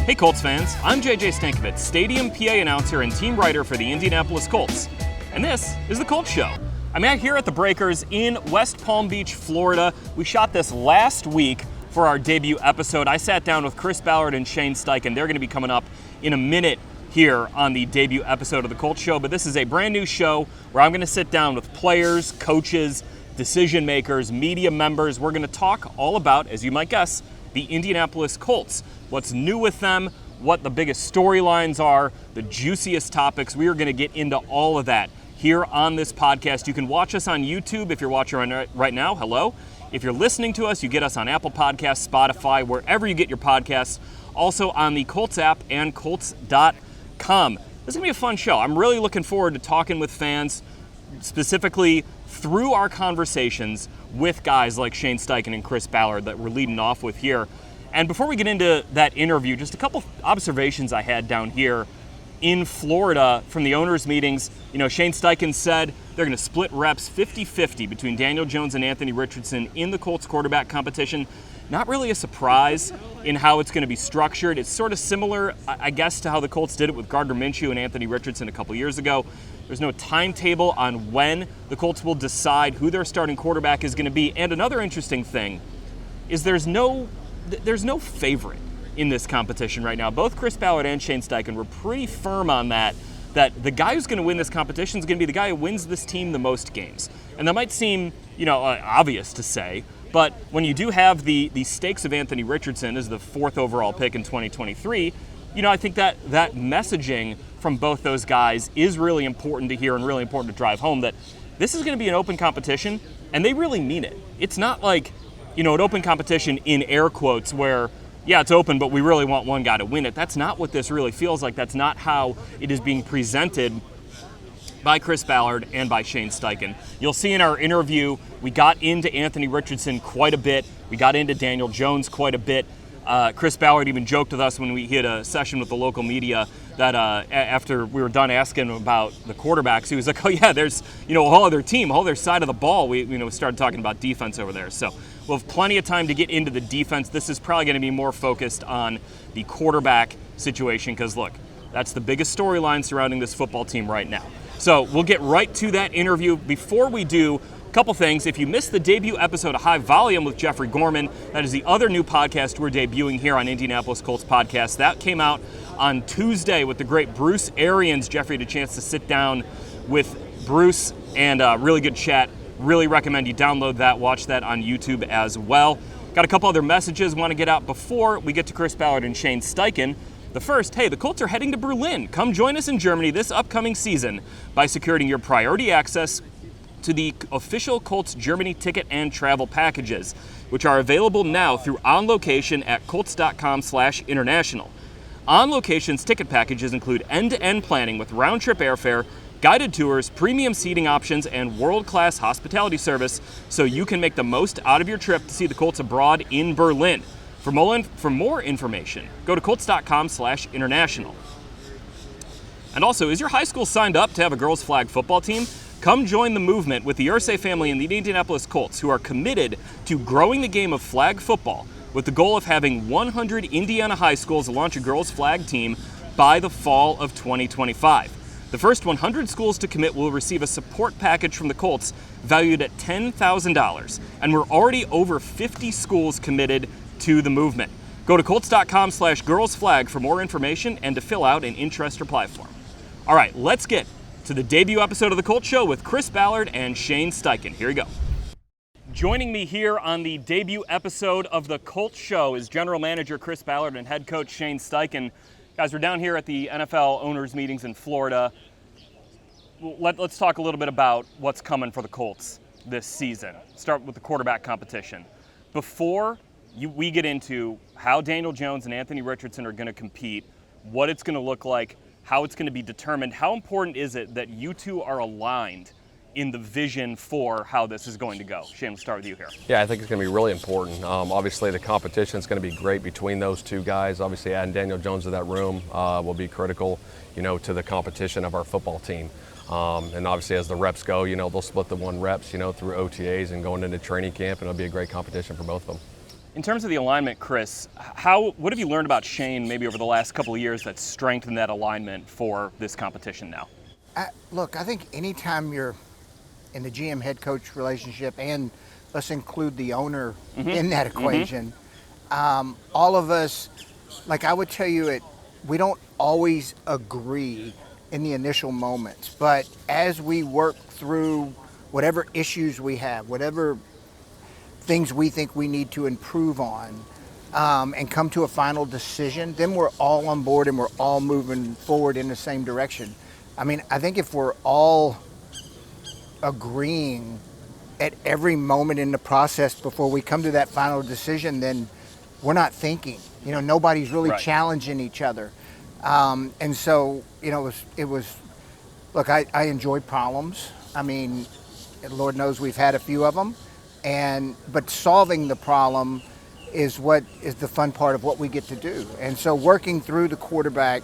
Hey Colts fans, I'm JJ Stankevitz, Stadium PA announcer and team writer for the Indianapolis Colts. And this is the Colts Show. I'm out here at the Breakers in West Palm Beach, Florida. We shot this last week for our debut episode. I sat down with Chris Ballard and Shane Steichen. They're going to be coming up in a minute here on the debut episode of the Colts Show. But this is a brand new show where I'm going to sit down with players, coaches, decision makers, media members. We're going to talk all about, as you might guess, the Indianapolis Colts. What's new with them, what the biggest storylines are, the juiciest topics. We are going to get into all of that here on this podcast. You can watch us on YouTube if you're watching right now. Hello. If you're listening to us, you get us on Apple Podcasts, Spotify, wherever you get your podcasts. Also on the Colts app and Colts.com. This is going to be a fun show. I'm really looking forward to talking with fans, specifically through our conversations with guys like Shane Steichen and Chris Ballard that we're leading off with here. And before we get into that interview, just a couple observations I had down here in Florida from the owners' meetings. You know, Shane Steichen said they're going to split reps 50-50 between Daniel Jones and Anthony Richardson in the Colts quarterback competition. Not really a surprise in how it's going to be structured. It's sort of similar, I guess, to how the Colts did it with Gardner Minshew and Anthony Richardson a couple years ago. There's no timetable on when the Colts will decide who their starting quarterback is going to be. And another interesting thing is there's no favorite in this competition right now. Both Chris Ballard and Shane Steichen were pretty firm on that the guy who's going to win this competition is going to be the guy who wins this team the most games. And that might seem, obvious to say, but when you do have the stakes of Anthony Richardson as the 4th overall pick in 2023, I think that messaging from both those guys is really important to hear and really important to drive home that this is going to be an open competition, and they really mean it. It's not like, an open competition in air quotes where, yeah, it's open, but we really want one guy to win it. That's not what this really feels like. That's not how it is being presented by Chris Ballard and by Shane Steichen. You'll see in our interview, we got into Anthony Richardson quite a bit. We got into Daniel Jones quite a bit. Chris Ballard even joked with us when we had a session with the local media that after we were done asking him about the quarterbacks, he was like, oh yeah, there's a whole other team, a whole other side of the ball. We started talking about defense over there. So we'll have plenty of time to get into the defense. This is probably going to be more focused on the quarterback situation because, look, that's the biggest storyline surrounding this football team right now. So we'll get right to that interview. Before we do, couple things. If you missed the debut episode of High Volume with Jeffrey Gorman, that is the other new podcast we're debuting here on Indianapolis Colts Podcast. That came out on Tuesday with the great Bruce Arians. Jeffrey had a chance to sit down with Bruce and really good chat. Really recommend you download that, watch that on YouTube as well. Got a couple other messages I want to get out before we get to Chris Ballard and Shane Steichen. The first, hey, the Colts are heading to Berlin. Come join us in Germany this upcoming season by securing your priority access to the official Colts Germany ticket and travel packages, which are available now through On Location at Colts.com/international. On Location's ticket packages include end-to-end planning with round-trip airfare, guided tours, premium seating options, and world-class hospitality service so you can make the most out of your trip to see the Colts abroad in Berlin. For more information, go to Colts.com/international. And also, is your high school signed up to have a girls' flag football team? Come join the movement with the Irsay family and the Indianapolis Colts, who are committed to growing the game of flag football with the goal of having 100 Indiana high schools launch a girls' flag team by the fall of 2025. The first 100 schools to commit will receive a support package from the Colts valued at $10,000, and we're already over 50 schools committed to the movement. Go to Colts.com/girlsflag for more information and to fill out an interest reply form. All right, let's get to the debut episode of the Colts Show with Chris Ballard and Shane Steichen. Here we go. Joining me here on the debut episode of the Colts Show is General Manager Chris Ballard and Head Coach Shane Steichen. Guys, we're down here at the NFL owners' meetings in Florida. Let's talk a little bit about what's coming for the Colts this season. Start with the quarterback competition. Before we get into how Daniel Jones and Anthony Richardson are going to compete, what it's going to look like, how it's going to be determined, how important is it that you two are aligned in the vision for how this is going to go? Shane, we'll start with you here. Yeah, I think it's going to be really important. Obviously, the competition is going to be great between those two guys. Obviously, adding Daniel Jones to that room will be critical, to the competition of our football team. And obviously, as the reps go, they'll split the 1 reps, through OTAs and going into training camp, and it'll be a great competition for both of them. In terms of the alignment, Chris, what have you learned about Shane maybe over the last couple of years that's strengthened that alignment for this competition now? Look, I think anytime you're in the GM head coach relationship, and let's include the owner in that equation, all of us, like I would tell you, we don't always agree in the initial moments, but as we work through whatever issues we have, whatever things we think we need to improve on, and come to a final decision, then we're all on board and we're all moving forward in the same direction. I mean, I think if we're all agreeing at every moment in the process before we come to that final decision, then we're not thinking. Nobody's really challenging each other. And so, it was, look, I enjoy problems. I mean, Lord knows we've had a few of them. But solving the problem is what is the fun part of what we get to do. And so working through the quarterback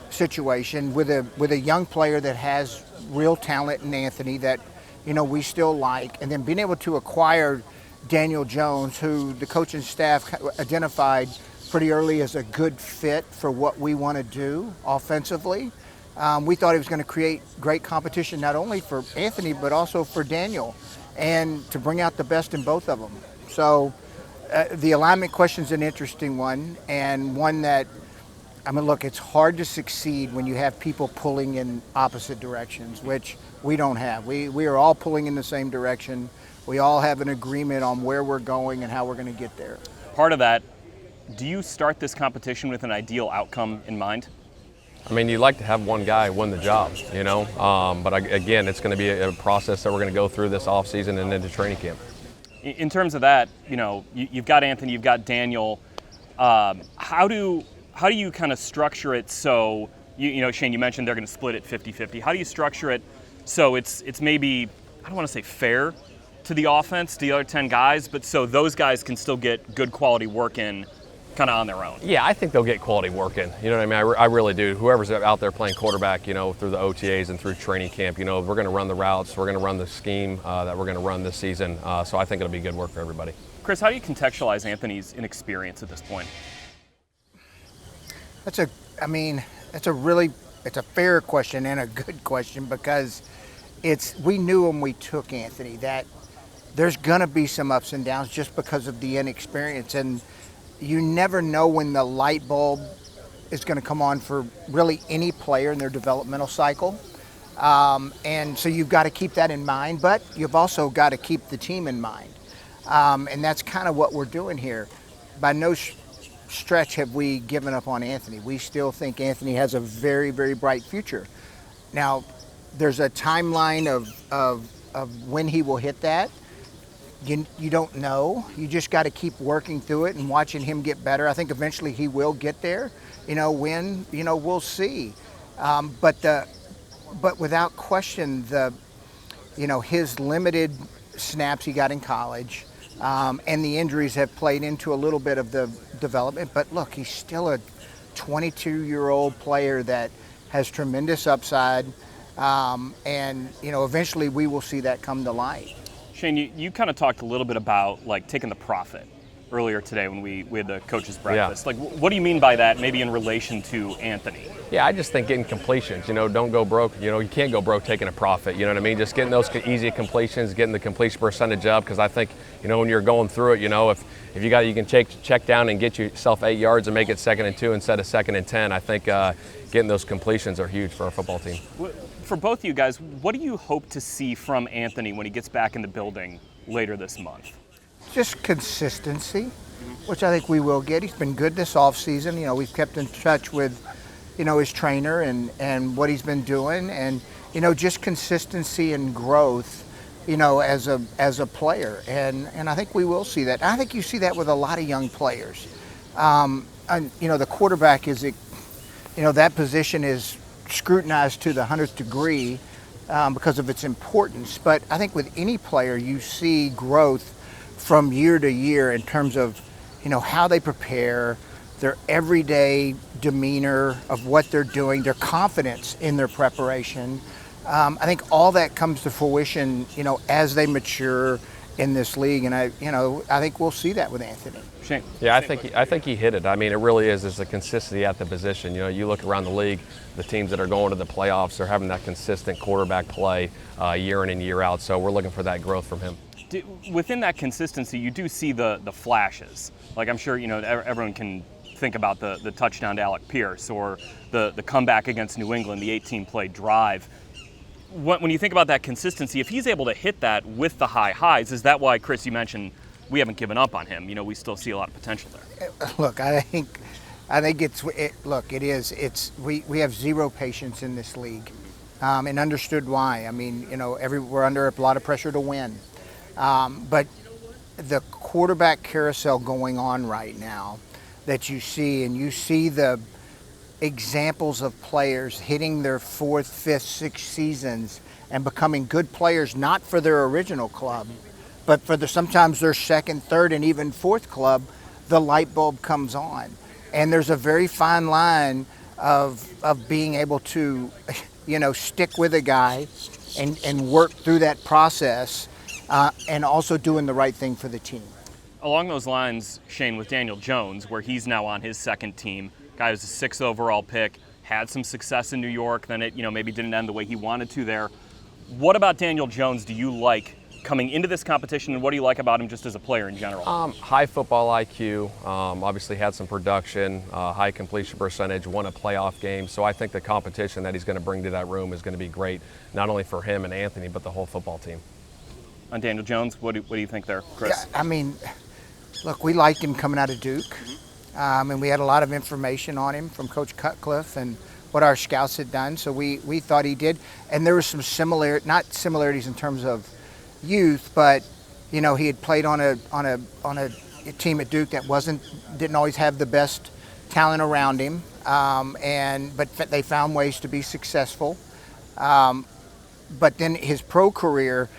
situation with a young player that has real talent in Anthony that, we still like, and then being able to acquire Daniel Jones, who the coaching staff identified pretty early as a good fit for what we want to do offensively. We thought it was going to create great competition not only for Anthony but also for Daniel, and to bring out the best in both of them. So the alignment question is an interesting one, and one that, look, it's hard to succeed when you have people pulling in opposite directions, which we don't have. We are all pulling in the same direction. We all have an agreement on where we're going and how we're going to get there. Part of that, do you start this competition with an ideal outcome in mind? You'd like to have one guy win the job, but again, it's going to be a process that we're going to go through this offseason and into training camp. In terms of that, you've got Anthony, you've got Daniel. How do you kind of structure it so, Shane, you mentioned they're going to split it 50-50. How do you structure it so it's maybe, I don't want to say fair to the offense, to the other 10 guys, but so those guys can still get good quality work in kind of on their own? Yeah, I think they'll get quality work in. You know what I mean? I really do. Whoever's out there playing quarterback, through the OTAs and through training camp, we're going to run the routes, we're going to run the scheme that we're going to run this season. So I think it'll be good work for everybody. Chris, how do you contextualize Anthony's inexperience at this point? It's a fair question and a good question, because we knew when we took Anthony that there's going to be some ups and downs just because of the inexperience. And you never know when the light bulb is going to come on for really any player in their developmental cycle. And so you've got to keep that in mind, but you've also got to keep the team in mind. And that's kind of what we're doing here. By no stretch have we given up on Anthony. We still think Anthony has a very, very bright future. Now, there's a timeline of when he will hit that. You don't know. You just got to keep working through it and watching him get better. I think eventually he will get there. When, we'll see. But without question, his limited snaps he got in college, and the injuries have played into a little bit of the development. But look, he's still a 22-year-old player that has tremendous upside, and eventually we will see that come to light. Shane, you kind of talked a little bit about taking the profit earlier today when we had the coaches breakfast. Yeah. What do you mean by that, maybe in relation to Anthony? Yeah, I just think getting completions, don't go broke. You can't go broke taking a profit, you know what I mean? Just getting those easy completions, getting the completion percentage up, because I think, when you're going through it, if you can check down and get yourself 8 yards and make it 2nd and 2 instead of 2nd and 10, I think getting those completions are huge for our football team. For both of you guys, what do you hope to see from Anthony when he gets back in the building later this month? Just consistency, which I think we will get. He's been good this offseason. We've kept in touch with, his trainer and what he's been doing, and, just consistency and growth, as a player. And I think we will see that. I think you see that with a lot of young players. And, the quarterback is, that position is scrutinized to the 100th degree because of its importance. But I think with any player, you see growth from year to year in terms of, how they prepare, their everyday demeanor of what they're doing, their confidence in their preparation. I think all that comes to fruition, as they mature in this league, and I think we'll see that with Anthony. Shane. Yeah, I think he hit it. I mean, it really is a consistency at the position. You know, you look around the league, the teams that are going to the playoffs, they're having that consistent quarterback play year in and year out. So we're looking for that growth from him. Within that consistency, you do see the flashes. Like, I'm sure, everyone can think about the touchdown to Alec Pierce or the comeback against New England, the 18-play drive. When you think about that consistency, if he's able to hit that with the high highs, is that why, Chris, you mentioned we haven't given up on him? We still see a lot of potential there. Look, I think it is. We have zero patience in this league, and understood why. I mean, we're under a lot of pressure to win, but the quarterback carousel going on right now that you see the examples of players hitting their 4th, 5th, 6th seasons and becoming good players, not for their original club, but for sometimes their 2nd, 3rd, and even 4th club. The light bulb comes on, and there's a very fine line of being able to, stick with a guy and work through that process, and also doing the right thing for the team. Along those lines, Shane, with Daniel Jones, where he's now on his 2nd team, guy who's a 6th overall pick, had some success in New York, then it maybe didn't end the way he wanted to there. What about Daniel Jones do you like coming into this competition, and what do you like about him just as a player in general? High football IQ, obviously had some production, high completion percentage, won a playoff game. So I think the competition that he's going to bring to that room is going to be great, not only for him and Anthony, but the whole football team. On Daniel Jones, what do you think there, Chris? Yeah, I mean, look, we liked him coming out of Duke, and we had a lot of information on him from Coach Cutcliffe and what our scouts had done. So we thought he did, and there were some not similarities in terms of youth, but he had played on a team at Duke that didn't always have the best talent around him, but they found ways to be successful. But then his pro career,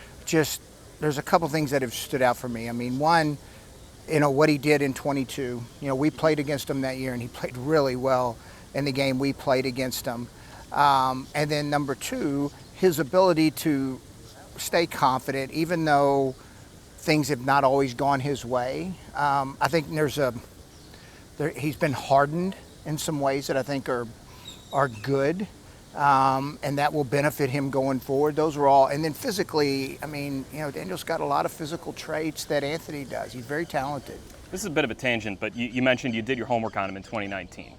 there's a couple things that have stood out for me. I mean, one, what he did in 22. We played against him that year, and he played really well in the game we played against him. And then number 2, his ability to stay confident, even though things have not always gone his way. I think he's been hardened in some ways that I think are good, and that will benefit him going forward. Those are all. And then physically, I mean, Daniel's got a lot of physical traits that Anthony does. He's very talented. This is a bit of a tangent, but you mentioned you did your homework on him in 2019.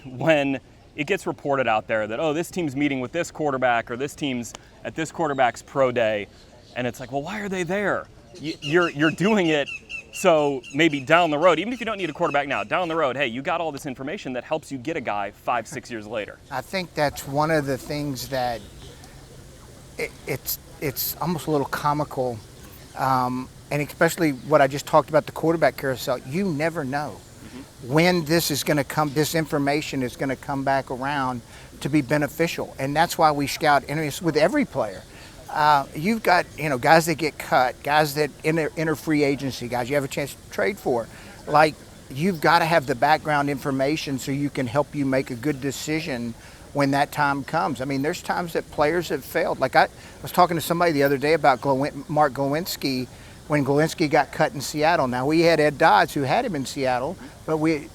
When it gets reported out there that, this team's meeting with this quarterback or this team's at this quarterback's pro day, and it's like, well, why are they there? You're doing it so maybe down the road, even if you don't need a quarterback now, down the road, hey, you got all this information that helps you get a guy 5-6 years later. I think that's one of the things that it's almost a little comical, and especially what I just talked about, the quarterback carousel. You never know when this information is going to come back around to be beneficial. And that's why we scout with every player. You've got, guys that get cut, guys that enter free agency, guys you have a chance to trade for. Like, you've got to have the background information so you can help you make a good decision when that time comes. I mean, there's times that players have failed. Like, I was talking to somebody the other day about Mark Glowinski, when Glowinski got cut in Seattle. Now, we had Ed Dodds who had him in Seattle, but we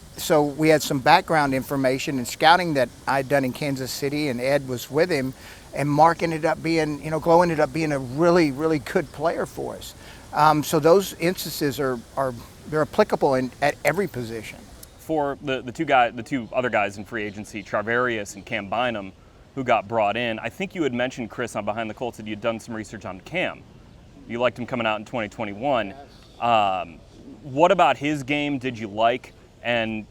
had some background information and scouting that I'd done in Kansas City, and Ed was with him, and Mark ended up being, Glow ended up being a really, really good player for us. So those instances they're applicable at every position. For the two other guys in free agency, Charvarius and Cam Bynum, who got brought in, I think you had mentioned, Chris, on Behind the Colts, that you'd done some research on Cam. You liked him coming out in 2021. What about his game did you like? And,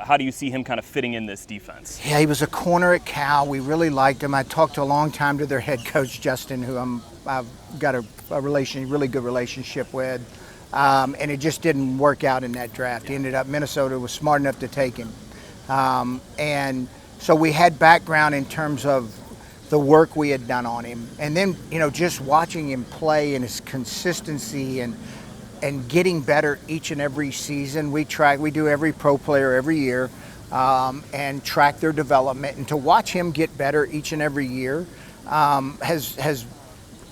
how do you see him kind of fitting in this defense? Yeah, he was a corner at Cal. We really liked him. I talked a long time to their head coach, Justin, who I've got a really good relationship with. And it just didn't work out in that draft. Minnesota was smart enough to take him. And so we had background in terms of the work we had done on him. And then, just watching him play and his consistency and getting better each and every season. We do every pro player every year and track their development. And to watch him get better each and every year has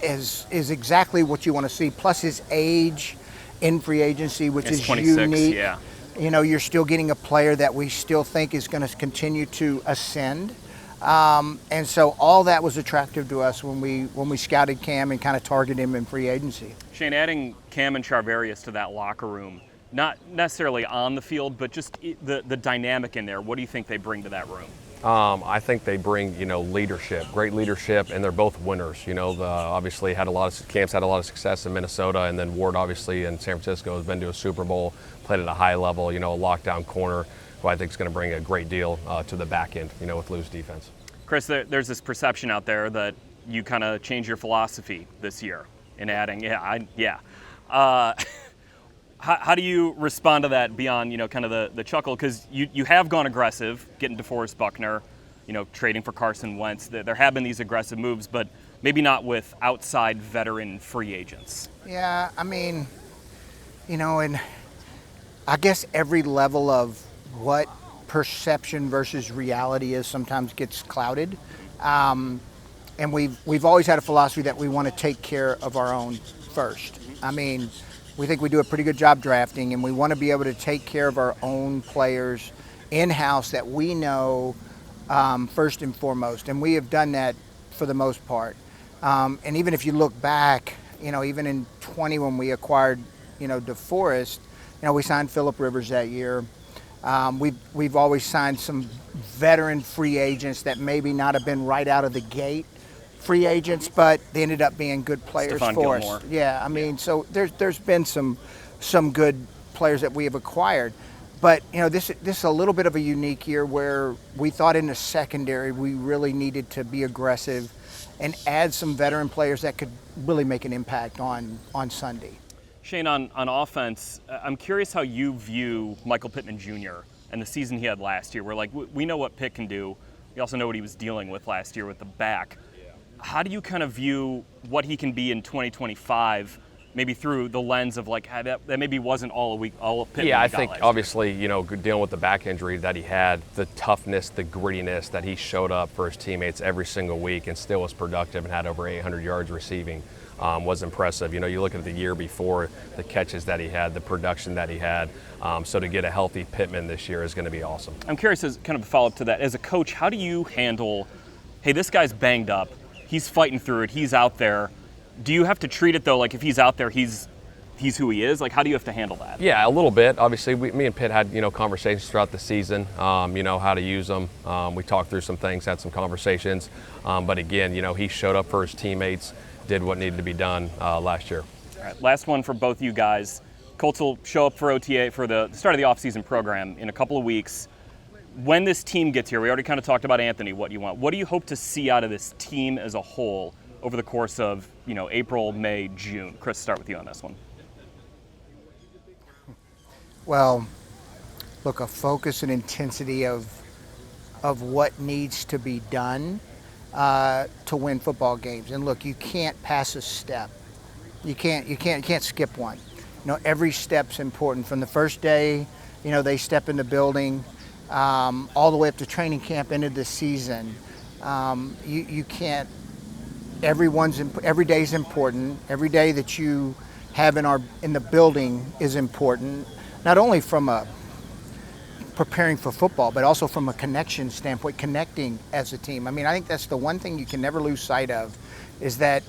is exactly what you want to see. Plus his age in free agency, which It's is 26, unique. yeah. You know, you're still getting a player that we still think is going to continue to ascend. And so all that was attractive to us when we scouted Cam and kind of targeted him in free agency. Shane, adding Cam and Charvarius to that locker room, not necessarily on the field, but just the dynamic in there, what do you think they bring to that room? I think they bring, leadership, great leadership, and they're both winners. Obviously Cam's had a lot of success in Minnesota, and then Ward obviously in San Francisco has been to a Super Bowl, played at a high level, a lockdown corner, who I think is going to bring a great deal to the back end, with loose defense. Chris, there's this perception out there that you kind of changed your philosophy this year in adding, How do you respond to that beyond, kind of the chuckle? Because you have gone aggressive, getting DeForest Buckner, trading for Carson Wentz. There have been these aggressive moves, but maybe not with outside veteran free agents. Yeah, I mean, and I guess every level of what perception versus reality is sometimes gets clouded. And we've always had a philosophy that we want to take care of our own first. I mean, we think we do a pretty good job drafting, and we want to be able to take care of our own players in-house that we know first and foremost. And we have done that for the most part. And even if you look back, even in 20 when we acquired, DeForest, we signed Phillip Rivers that year. We've always signed some veteran free agents that maybe not have been right out of the gate free agents, but they ended up being good players Stephon for Gilmore. us. Yeah, I mean, so there's been some good players that we have acquired, but this is a little bit of a unique year where we thought in the secondary we really needed to be aggressive and add some veteran players that could really make an impact on Sunday. Shane, on offense, I'm curious how you view Michael Pittman Jr. and the season he had last year. We know what Pitt can do. We also know what he was dealing with last year with the back. How do you kind of view what he can be in 2025, maybe through the lens of that maybe wasn't all of Pittman? Yeah, I think obviously, dealing with the back injury that he had, the toughness, the grittiness that he showed up for his teammates every single week and still was productive and had over 800 yards receiving. Was impressive. You look at the year before, the catches that he had, the production that he had. So to get a healthy Pittman this year is going to be awesome. I'm curious, as kind of a follow-up to that, as a coach, how do you handle, hey, this guy's banged up, he's fighting through it, he's out there. Do you have to treat it, though, like if he's out there, he's who he is? How do you have to handle that? Yeah, a little bit. Obviously, me and Pitt had, conversations throughout the season, how to use them. We talked through some things, had some conversations. But again, he showed up for his teammates, did what needed to be done last year. All right, last one for both you guys. Colts will show up for OTA for the start of the offseason program in a couple of weeks. When this team gets here, we already kind of talked about Anthony, what you want. What do you hope to see out of this team as a whole over the course of, April, May, June? Chris, start with you on this one. Well, look, a focus and intensity of what needs to be done to win football games. And look, you can't pass a step. You can't skip one. Every step's important. From the first day, they step in the building, all the way up to training camp into the season. You can't. Every day is important. Every day that you have in the building is important. Not only from a preparing for football, but also from a connection standpoint, connecting as a team. I mean, I think that's the one thing you can never lose sight of, is that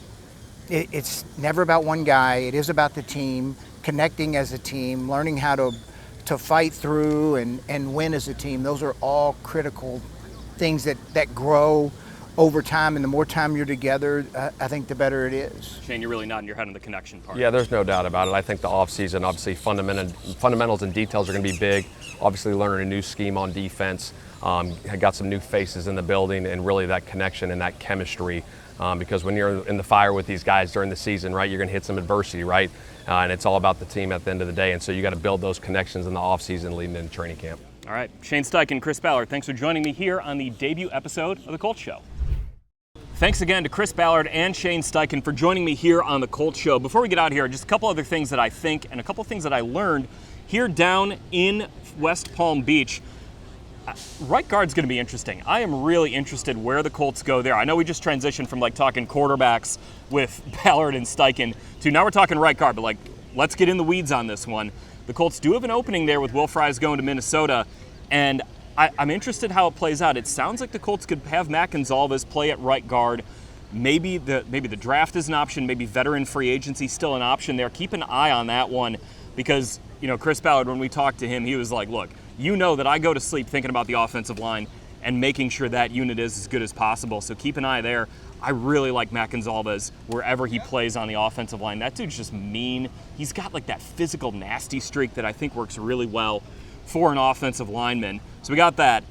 it's never about one guy. It is about the team, connecting as a team, learning how to fight through and win as a team. Those are all critical things that grow over time, and the more time you're together, I think the better it is. Shane, you're really nodding your head on the connection part. Yeah, there's no doubt about it. I think the offseason, obviously, fundamentals and details are going to be big. Obviously, learning a new scheme on defense. Got some new faces in the building, and really that connection and that chemistry. Because when you're in the fire with these guys during the season, right, you're going to hit some adversity, right? And it's all about the team at the end of the day. And so you got to build those connections in the offseason leading into training camp. All right, Shane Steichen, Chris Ballard, thanks for joining me here on the debut episode of the Colts Show. Thanks again to Chris Ballard and Shane Steichen for joining me here on the Colts Show. Before we get out here, just a couple other things that I think and a couple things that I learned here down in West Palm Beach. Right guard's going to be interesting. I am really interested where the Colts go there. I know we just transitioned from talking quarterbacks with Ballard and Steichen to now we're talking right guard, but let's get in the weeds on this one. The Colts do have an opening there with Will Fries going to Minnesota, and I'm interested how it plays out. It sounds like the Colts could have Matt Gonzalez play at right guard. Maybe the draft is an option. Maybe veteran free agency still an option there. Keep an eye on that one because Chris Ballard, when we talked to him, he was like, look, that I go to sleep thinking about the offensive line and making sure that unit is as good as possible. So keep an eye there. I really like Matt Gonzalez wherever he plays on the offensive line. That dude's just mean. He's got that physical, nasty streak that I think works really well for an offensive lineman. So we got that.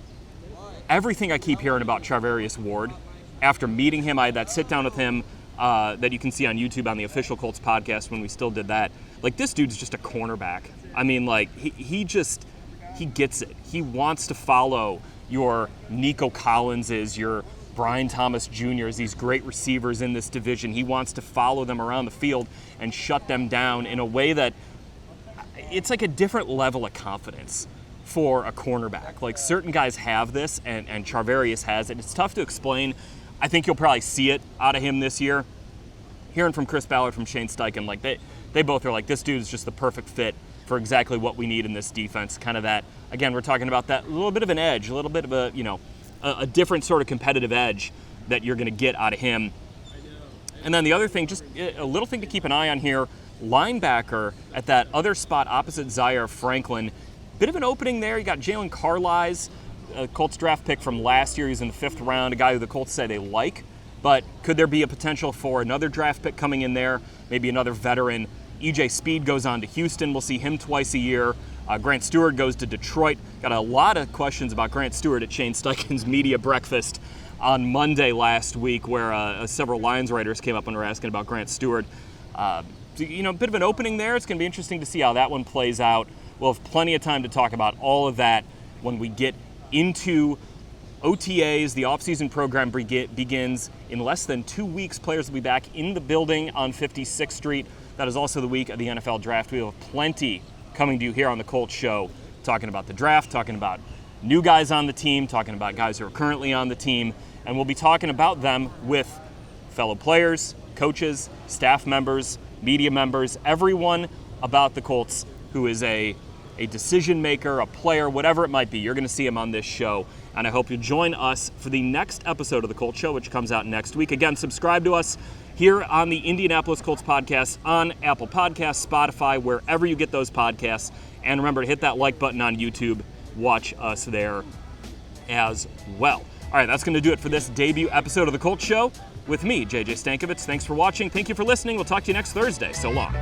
Everything I keep hearing about Charvarius Ward, after meeting him, I had that sit down with him that you can see on YouTube on the official Colts podcast when we still did that. This dude's just a cornerback. I mean, he gets it. He wants to follow your Nico Collinses, your Brian Thomas Jr.'s, these great receivers in this division. He wants to follow them around the field and shut them down in a way that it's a different level of confidence for a cornerback. Certain guys have this, and Charvarius has it. It's tough to explain. I think you'll probably see it out of him this year. Hearing from Chris Ballard, from Shane Steichen, they both are this dude is just the perfect fit for exactly what we need in this defense. Kind of that, again, we're talking about that little bit of an edge, a little bit of a different sort of competitive edge that you're going to get out of him. And then the other thing, just a little thing to keep an eye on here, linebacker at that other spot opposite Zaire Franklin. Bit of an opening there. You got Jalen Carlisle, a Colts draft pick from last year. He's in the 5th round, a guy who the Colts say they like. But could there be a potential for another draft pick coming in there, maybe another veteran? EJ Speed goes on to Houston. We'll see him twice a year. Grant Stewart goes to Detroit. Got a lot of questions about Grant Stewart at Shane Steichen's media breakfast on Monday last week, where several Lions writers came up and were asking about Grant Stewart. A bit of an opening there. It's going to be interesting to see how that one plays out. We'll have plenty of time to talk about all of that when we get into OTAs. The offseason program begins in less than 2 weeks. Players will be back in the building on 56th Street. That is also the week of the NFL draft. We have plenty coming to you here on the Colts Show, talking about the draft, talking about new guys on the team, talking about guys who are currently on the team, and we'll be talking about them with fellow players, coaches, staff members, media members, everyone about the Colts who is a decision maker, a player, whatever it might be. You're going to see him on this show, and I hope you'll join us for the next episode of the Colts Show, which comes out next week. Again, subscribe to us here on the Indianapolis Colts podcast on Apple Podcasts, Spotify, wherever you get those podcasts. And remember to hit that like button on YouTube. Watch us there as well. All right, that's going to do it for this debut episode of the Colts Show with me, JJ Stankevitz. Thanks for watching. Thank you for listening. We'll talk to you next Thursday. So long.